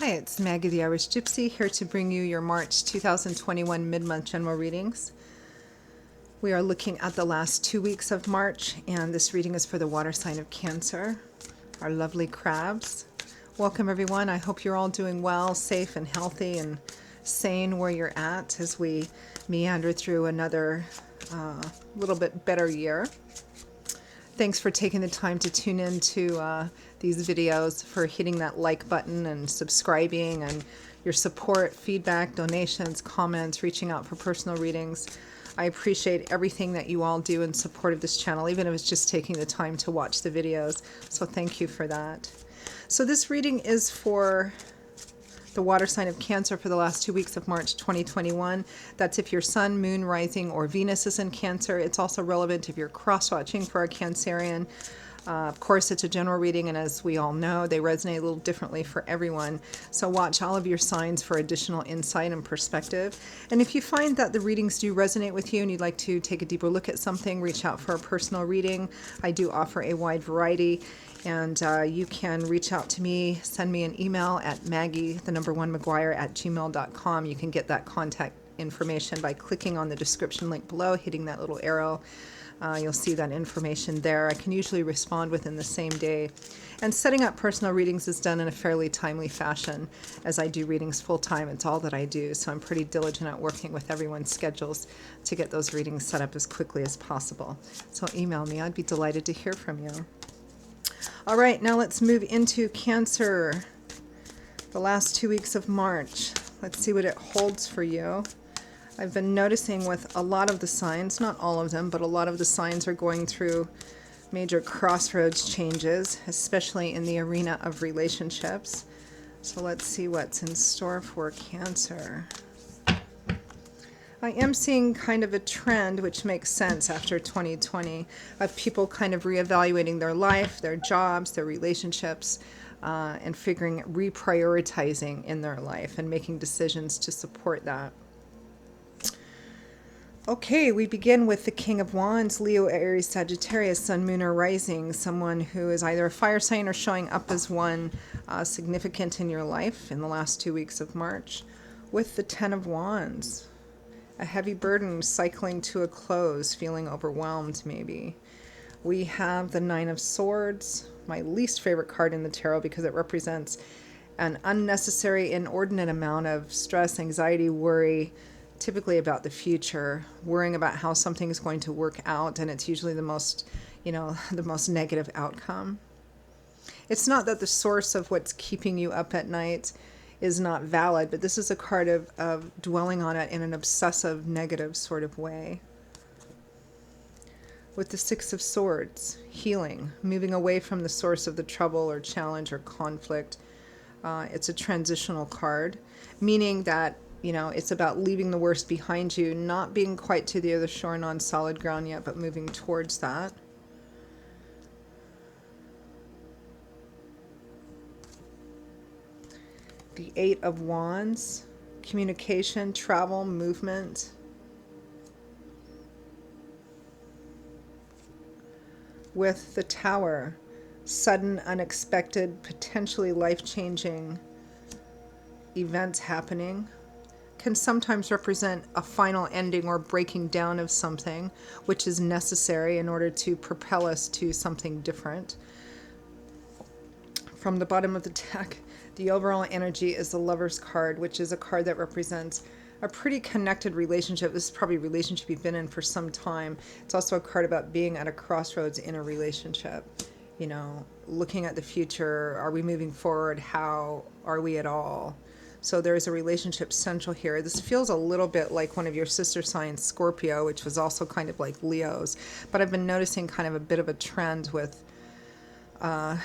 Hi, it's Maggie the Irish Gypsy here to bring you your March 2021 mid-month general readings. We are looking at the last 2 weeks of March, and this reading is for the water sign of Cancer, our lovely crabs. Welcome everyone. I hope you're all doing well, safe and healthy and sane where you're at as we meander through another little bit better year. Thanks for taking the time to tune in to these videos, for hitting that like button and subscribing, and your support, feedback, donations, comments, reaching out for personal readings. I appreciate everything that you all do in support of this channel, even if it's just taking the time to watch the videos. So thank you for that. So this reading is for the water sign of Cancer for the last 2 weeks of March 2021. That's if your sun, moon, rising, or Venus is in Cancer. It's also relevant if you're cross-watching for a Cancerian. Of course, it's a general reading, and as we all know, they resonate a little differently for everyone. So watch all of your signs for additional insight and perspective. And if you find that the readings do resonate with you and you'd like to take a deeper look at something, reach out for a personal reading. I do offer a wide variety. And you can reach out to me, send me an email at maggie1mcguire@gmail.com. You can get that contact information by clicking on the description link below, hitting that little arrow. You'll see that information there. I can usually respond within the same day. And setting up personal readings is done in a fairly timely fashion. As I do readings full time, it's all that I do. So I'm pretty diligent at working with everyone's schedules to get those readings set up as quickly as possible. So email me. I'd be delighted to hear from you. All right, now let's move into Cancer, the last 2 weeks of March. Let's see what it holds for you. I've been noticing with a lot of the signs, not all of them, but a lot of the signs are going through major crossroads changes, especially in the arena of relationships. So let's see what's in store for Cancer. I am seeing kind of a trend, which makes sense after 2020, of people kind of reevaluating their life, their jobs, their relationships, and reprioritizing in their life and making decisions to support that. Okay, we begin with the King of Wands, Leo, Aries, Sagittarius, Sun, Moon, or Rising, someone who is either a fire sign or showing up as one significant in your life in the last 2 weeks of March, with the Ten of Wands. A heavy burden cycling to a close, feeling overwhelmed maybe. We have the Nine of Swords, my least favorite card in the tarot because it represents an unnecessary, inordinate amount of stress, anxiety, worry, typically about the future, worrying about how something is going to work out, and it's usually the most negative outcome. It's not that the source of what's keeping you up at night is not valid, but this is a card of dwelling on it in an obsessive, negative sort of way. With the Six of Swords, healing, moving away from the source of the trouble or challenge or conflict. It's a transitional card, meaning that, it's about leaving the worst behind you, not being quite to the other shore and on solid ground yet, but moving towards that. The Eight of Wands, communication, travel, movement. With the Tower, sudden, unexpected, potentially life-changing events happening. Can sometimes represent a final ending or breaking down of something, which is necessary in order to propel us to something different. From the bottom of the deck, the overall energy is the Lover's card, which is a card that represents a pretty connected relationship. This is probably a relationship you've been in for some time. It's also a card about being at a crossroads in a relationship. Looking at the future. Are we moving forward? How are we at all? So there's a relationship central here. This feels a little bit like one of your sister signs, Scorpio, which was also kind of like Leo's. But I've been noticing kind of a bit of a trend with a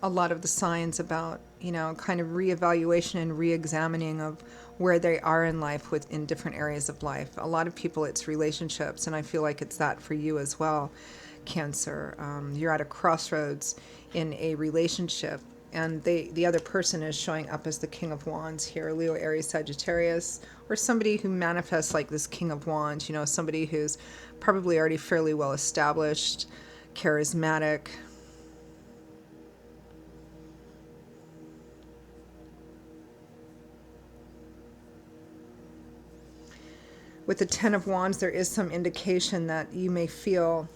lot of the signs about, kind of reevaluation and re-examining of where they are in life in different areas of life. A lot of people, it's relationships, and I feel like it's that for you as well, Cancer. You're at a crossroads in a relationship, and the other person is showing up as the King of Wands here, Leo, Aries, Sagittarius, or somebody who manifests like this King of Wands, somebody who's probably already fairly well established, charismatic, With the Ten of Wands, there is some indication that you may feel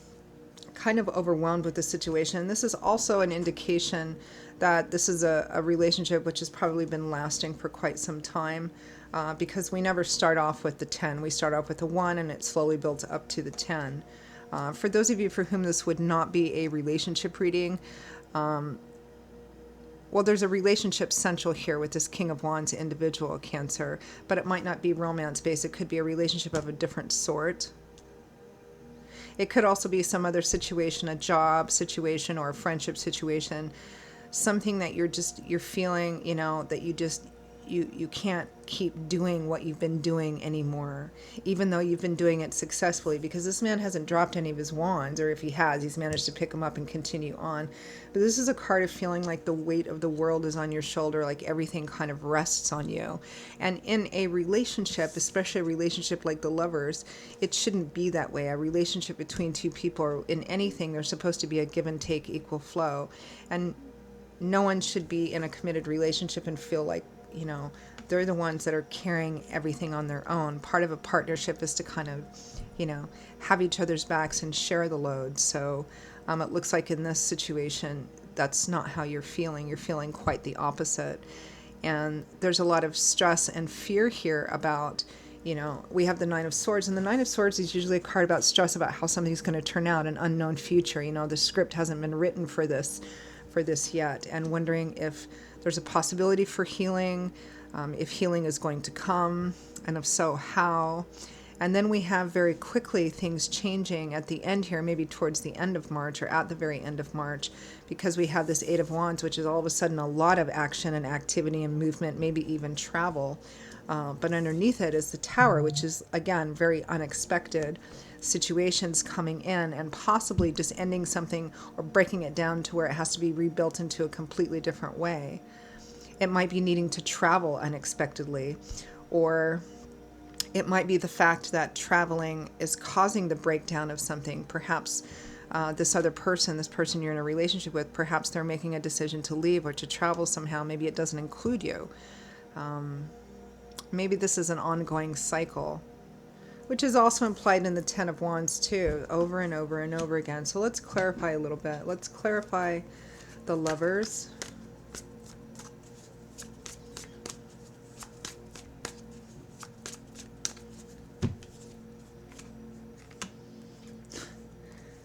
kind of overwhelmed with the situation. This is also an indication that this is a relationship which has probably been lasting for quite some time, because we never start off with the 10. We start off with the 1 and it slowly builds up to the 10. For those of you for whom this would not be a relationship reading, well, there's a relationship central here with this King of Wands individual, Cancer, but it might not be romance-based. It could be a relationship of a different sort. It could also be some other situation, a job situation or a friendship situation, something that you're feeling, that you can't keep doing what you've been doing anymore, even though you've been doing it successfully, because this man hasn't dropped any of his wands, or if he has, he's managed to pick them up and continue on. But this is a card of feeling like the weight of the world is on your shoulder, like everything kind of rests on you. And in a relationship, especially a relationship like the Lovers, it shouldn't be that way. A relationship between two people, or in anything, there's supposed to be a give and take, equal flow. And no one should be in a committed relationship and feel like, they're the ones that are carrying everything on their own. Part of a partnership is to kind of, have each other's backs and share the load. So it looks like in this situation, that's not how you're feeling. You're feeling quite the opposite. And there's a lot of stress and fear here about, we have the Nine of Swords, and the Nine of Swords is usually a card about stress about how something's going to turn out, an unknown future. The script hasn't been written for this yet, and wondering if there's a possibility for healing, if healing is going to come, and if so, how. And then we have very quickly things changing at the end here, maybe towards the end of March or at the very end of March, because we have this Eight of Wands, which is all of a sudden a lot of action and activity and movement, maybe even travel. But underneath it is the Tower, which is, again, very unexpected situations coming in and possibly just ending something or breaking it down to where it has to be rebuilt into a completely different way. It might be needing to travel unexpectedly, or it might be the fact that traveling is causing the breakdown of something. Perhaps this person you're in a relationship with, perhaps they're making a decision to leave or to travel somehow. Maybe it doesn't include you. Maybe this is an ongoing cycle, which is also implied in the Ten of Wands too, over and over and over again. So let's clarify a little bit. Let's clarify the Lovers.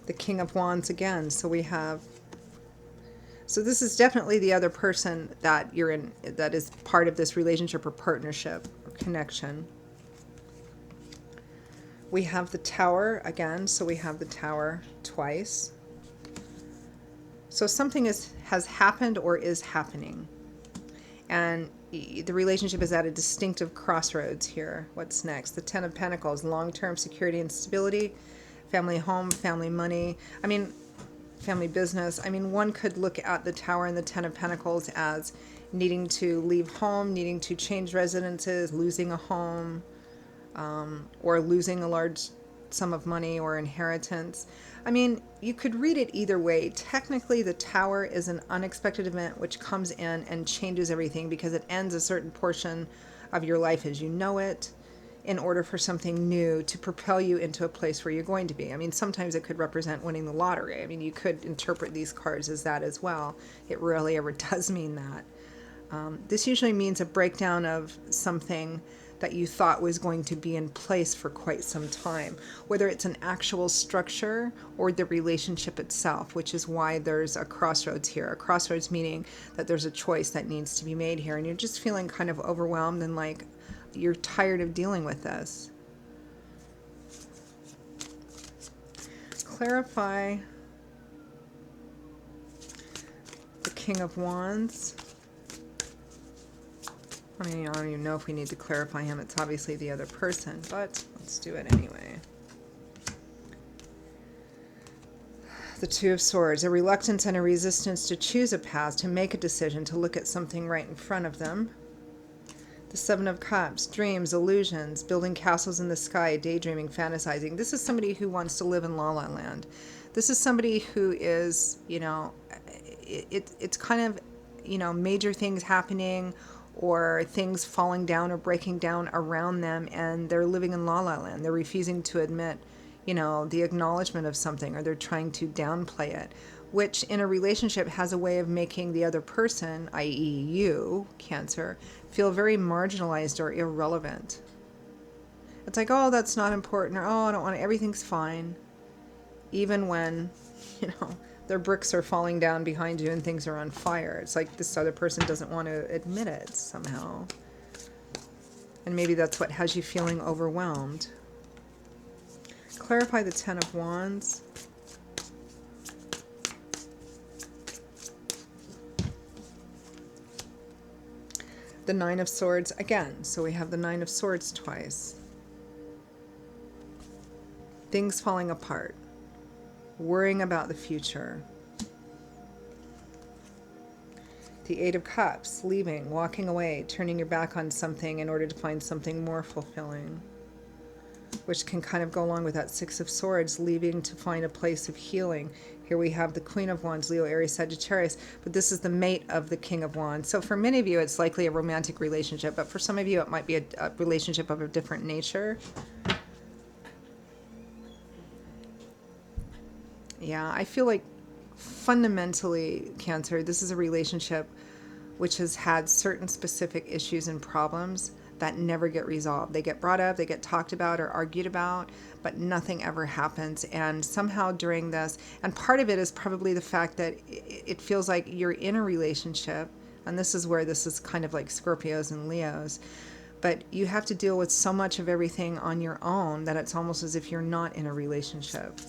The King of Wands again. So this is definitely the other person that you're in, that is part of this relationship or partnership or connection. We have the Tower again, so we have the Tower twice. So something has happened or is happening. And the relationship is at a distinctive crossroads here. What's next? The Ten of Pentacles, long-term security and stability, family home, family money, family business. One could look at the Tower and the Ten of Pentacles as needing to leave home, needing to change residences, losing a home, or losing a large sum of money or inheritance. You could read it either way. Technically, the Tower is an unexpected event which comes in and changes everything because it ends a certain portion of your life as you know it in order for something new to propel you into a place where you're going to be. Sometimes it could represent winning the lottery. You could interpret these cards as that as well. It rarely ever does mean that. This usually means a breakdown of something that you thought was going to be in place for quite some time, whether it's an actual structure or the relationship itself, which is why there's a crossroads here. A crossroads meaning that there's a choice that needs to be made here, and you're just feeling kind of overwhelmed and like you're tired of dealing with this. Clarify the King of Wands. I don't even know if we need to clarify him. It's obviously the other person, but let's do it anyway. The Two of Swords, a reluctance and a resistance to choose a path, to make a decision, to look at something right in front of them. The Seven of Cups, dreams, illusions, building castles in the sky, daydreaming, fantasizing. This is somebody who wants to live in La La Land. This is somebody who is, it's kind of, major things happening, or things falling down or breaking down around them, and they're living in la la land. They're refusing to admit, the acknowledgement of something, or they're trying to downplay it, which in a relationship has a way of making the other person, i.e. you, Cancer, feel very marginalized or irrelevant. It's like, oh, that's not important, or oh, I don't want it, everything's fine. Even when, their bricks are falling down behind you and things are on fire. It's like this other person doesn't want to admit it somehow. And maybe that's what has you feeling overwhelmed. Clarify the Ten of Wands. The Nine of Swords again. So we have the Nine of Swords twice. Things falling apart. Worrying about the future. The Eight of Cups, leaving, walking away, turning your back on something in order to find something more fulfilling, which can kind of go along with that Six of Swords, leaving to find a place of healing. Here we have the Queen of Wands, Leo, Aries, Sagittarius, but this is the mate of the King of Wands. So for many of you, it's likely a romantic relationship, but for some of you, it might be a relationship of a different nature. Yeah, I feel like fundamentally, Cancer, this is a relationship which has had certain specific issues and problems that never get resolved. They get brought up, they get talked about or argued about, but nothing ever happens. And somehow during this, and part of it is probably the fact that it feels like you're in a relationship, and this is where this is kind of like Scorpios and Leos, but you have to deal with so much of everything on your own that it's almost as if you're not in a relationship.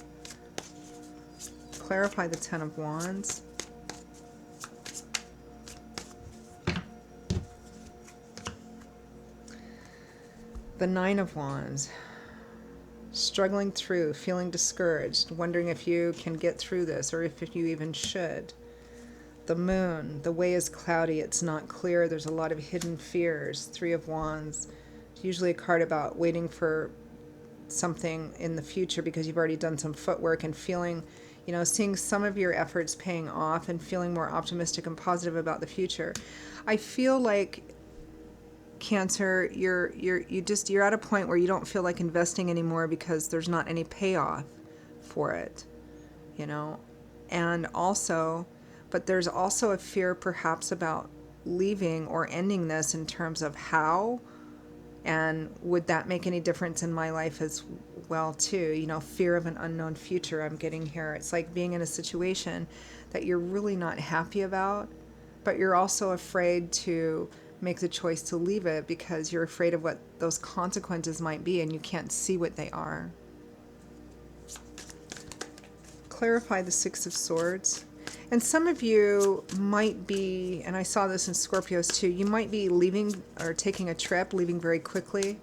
Clarify the Ten of Wands. The Nine of Wands. Struggling through, feeling discouraged, wondering if you can get through this or if you even should. The Moon. The way is cloudy. It's not clear. There's a lot of hidden fears. Three of Wands. It's usually a card about waiting for something in the future because you've already done some footwork and feeling, seeing some of your efforts paying off and feeling more optimistic and positive about the future. I feel like, Cancer, you're at a point where you don't feel like investing anymore because there's not any payoff for it, and also, but there's also a fear perhaps about leaving or ending this in terms of how, and would that make any difference in my life as well too? Fear of an unknown future I'm getting here. It's like being in a situation that you're really not happy about, but you're also afraid to make the choice to leave it because you're afraid of what those consequences might be and you can't see what they are. Clarify the Six of Swords. And some of you might be, and I saw this in Scorpios too, you might be leaving or taking a trip, leaving very quickly,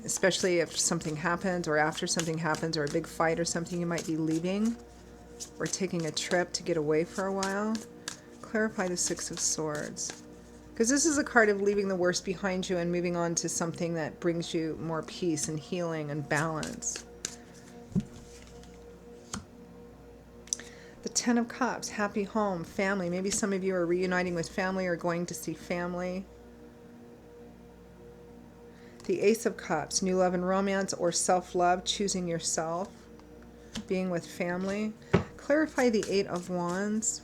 especially if something happens or after something happens or a big fight or something, you might be leaving or taking a trip to get away for a while. Clarify the Six of Swords. Because this is a card of leaving the worst behind you and moving on to something that brings you more peace and healing and balance. The Ten of Cups, happy home, family. Maybe some of you are reuniting with family or going to see family. The Ace of Cups, new love and romance or self-love, choosing yourself, being with family. Clarify the Eight of Wands.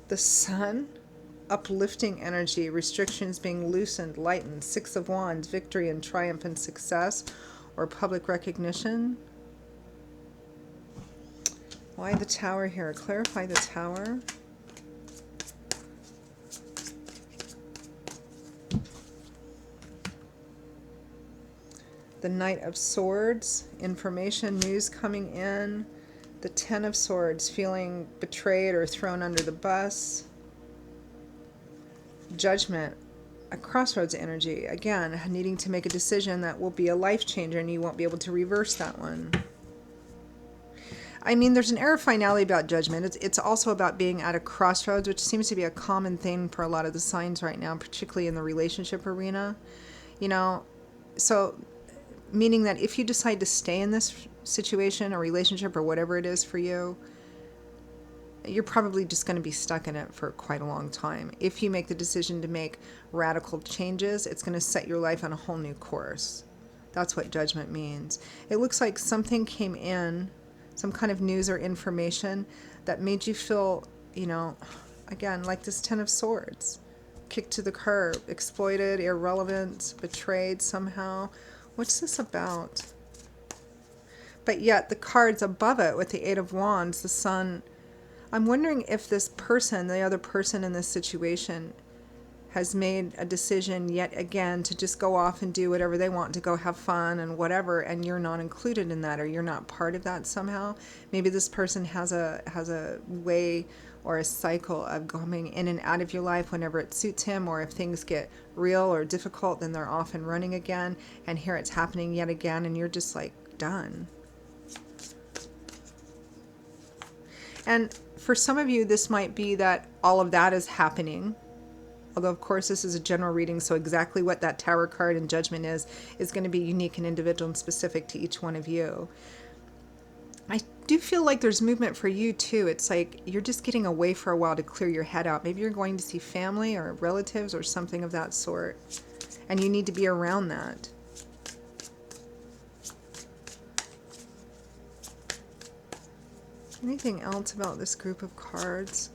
The Sun, uplifting energy, restrictions being loosened, lightened. Six of Wands, victory and triumph and success or public recognition. Why the Tower here? Clarify the Tower. The Knight of Swords, information, news coming in. The Ten of Swords, feeling betrayed or thrown under the bus. Judgment, a crossroads energy. Again, needing to make a decision that will be a life changer and you won't be able to reverse that one. I mean, there's an era finale about Judgment. It's also about being at a crossroads, which seems to be a common thing for a lot of the signs right now, particularly in the relationship arena. So meaning that if you decide to stay in this situation or relationship or whatever it is for you, you're probably just going to be stuck in it for quite a long time. If you make the decision to make radical changes, it's going to set your life on a whole new course. That's what judgment means. It looks like something came in, some kind of news or information that made you feel, again, like this Ten of Swords. Kicked to the curb, exploited, irrelevant, betrayed somehow. What's this about? But yet the cards above it with the Eight of Wands, the Sun, I'm wondering if this person, the other person in this situation, has made a decision yet again to just go off and do whatever they want, to go have fun and whatever, and you're not included in that, or you're not part of that somehow. Maybe this person has a way or a cycle of coming in and out of your life whenever it suits him, or if things get real or difficult, then they're off and running again, and here it's happening yet again, and you're just like done. And for some of you, this might be that all of that is happening. Although, of course, this is a general reading, so exactly what that Tower card and Judgment is going to be unique and individual and specific to each one of you. I do feel like there's movement for you, too. It's like you're just getting away for a while to clear your head out. Maybe you're going to see family or relatives or something of that sort, and you need to be around that. Anything else about this group of cards?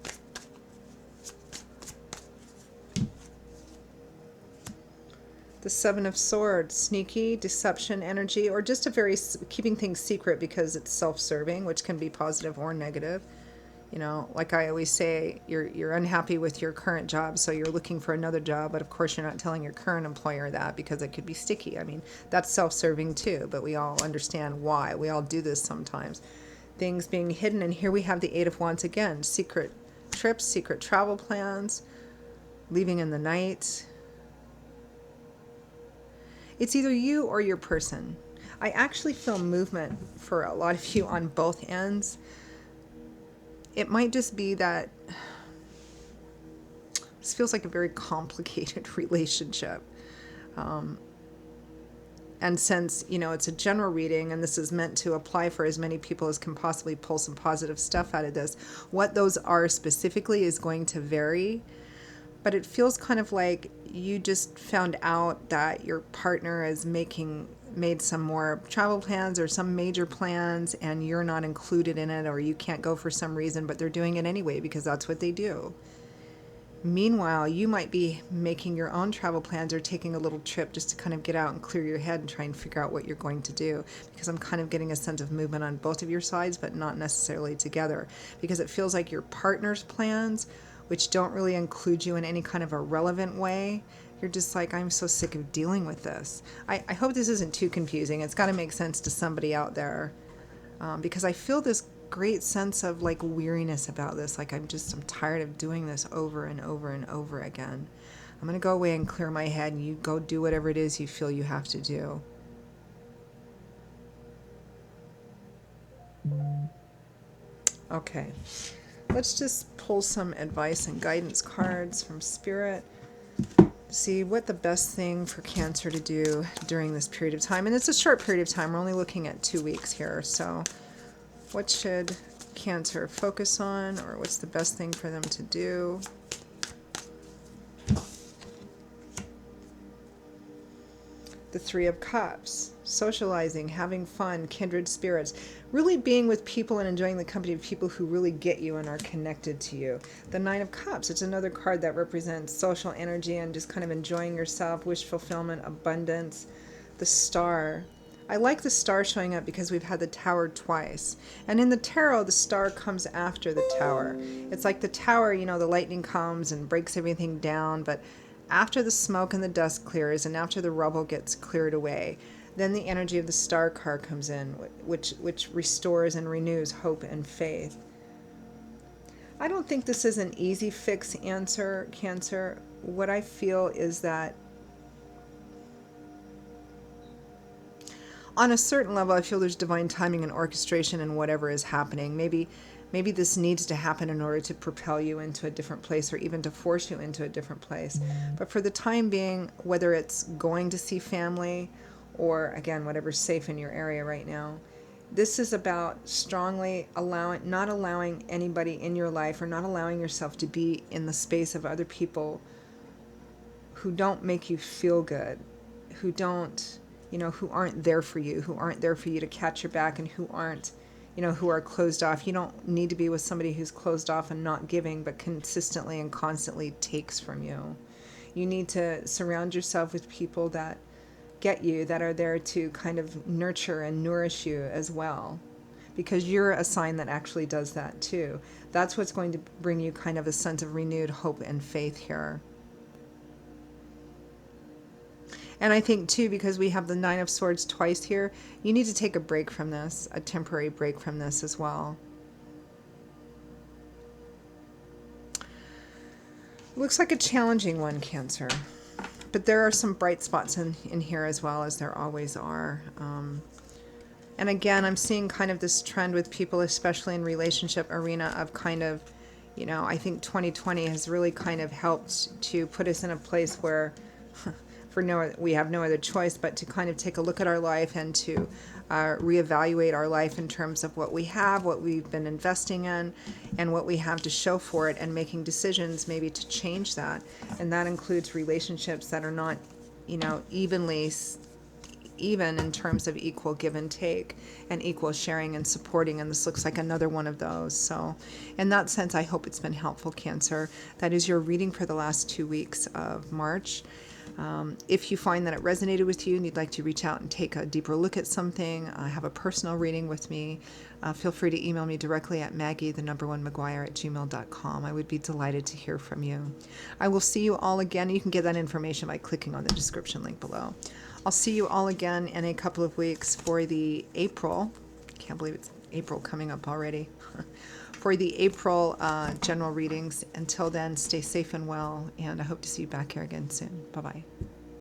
The Seven of Swords, sneaky, deception energy, or just a very keeping things secret because it's self-serving, which can be positive or negative. Like I always say, you're unhappy with your current job, so you're looking for another job, but of course you're not telling your current employer that because it could be sticky. I mean, that's self-serving too, but we all understand why. We all do this sometimes. Things being hidden, and here we have the Eight of Wands again. Secret trips, secret travel plans, leaving in the night. It's either you or your person. I actually feel movement for a lot of you on both ends. It might just be that this feels like a very complicated relationship. And since, it's a general reading and this is meant to apply for as many people as can possibly pull some positive stuff out of this, what those are specifically is going to vary. But it feels kind of like you just found out that your partner is made some more travel plans or some major plans, and you're not included in it, or you can't go for some reason, but they're doing it anyway because that's what they do. Meanwhile, you might be making your own travel plans or taking a little trip just to kind of get out and clear your head and try and figure out what you're going to do, because I'm kind of getting a sense of movement on both of your sides, but not necessarily together, because it feels like your partner's plans, which don't really include you in any kind of a relevant way, you're just like, I'm so sick of dealing with this. I hope this isn't too confusing. It's got to make sense to somebody out there, because I feel this great sense of like weariness about this. Like I'm tired of doing this over and over and over again. I'm going to go away and clear my head, and you go do whatever it is you feel you have to do. Okay. Let's just pull some advice and guidance cards from Spirit. See what the best thing for Cancer to do during this period of time. And it's a short period of time. We're only looking at 2 weeks here. So what should Cancer focus on, or what's the best thing for them to do? The Three of Cups, socializing, having fun, kindred spirits, really being with people and enjoying the company of people who really get you and are connected to you. The Nine of Cups, it's another card that represents social energy and just kind of enjoying yourself, wish fulfillment, abundance. The Star, I like the Star showing up because we've had the Tower twice. And in the tarot, the Star comes after the Tower. It's like the Tower, the lightning comes and breaks everything down, but after the smoke and the dust clears and after the rubble gets cleared away, then the energy of the Star card comes in, which restores and renews hope and faith. I don't think this is an easy fix answer, Cancer. What I feel is that on a certain level, I feel there's divine timing and orchestration in whatever is happening. Maybe this needs to happen in order to propel you into a different place, or even to force you into a different place. But for the time being, whether it's going to see family or again, whatever's safe in your area right now. This is about strongly not allowing anybody in your life, or not allowing yourself to be in the space of other people who don't make you feel good, who don't, who aren't there for you, who aren't there for you to catch your back, and who aren't, who are closed off. You don't need to be with somebody who's closed off and not giving, but consistently and constantly takes from you. You need to surround yourself with people that get you, that are there to kind of nurture and nourish you as well. Because you're a sign that actually does that too. That's what's going to bring you kind of a sense of renewed hope and faith here. And I think too, because we have the Nine of Swords twice here, you need to take a break from this, a temporary break from this as well. Looks like a challenging one, Cancer. But there are some bright spots in here as well, as there always are. And again, I'm seeing kind of this trend with people, especially in relationship arena, of kind of, I think 2020 has really kind of helped to put us in a place where we have no other choice but to kind of take a look at our life and to reevaluate our life in terms of what we have, what we've been investing in, and what we have to show for it, and making decisions maybe to change that. And that includes relationships that are not, even in terms of equal give and take and equal sharing and supporting. And this looks like another one of those. So in that sense, I hope it's been helpful, Cancer. That is your reading for the last 2 weeks of March. If you find that it resonated with you and you'd like to reach out and take a deeper look at something, have a personal reading with me, feel free to email me directly at Maggie1McGuire@gmail.com. I would be delighted to hear from you. I will see you all again. You can get that information by clicking on the description link below. I'll see you all again in a couple of weeks for the April, can't believe it's April coming up already, for the April general readings. Until then, stay safe and well, and I hope to see you back here again soon. Bye-bye.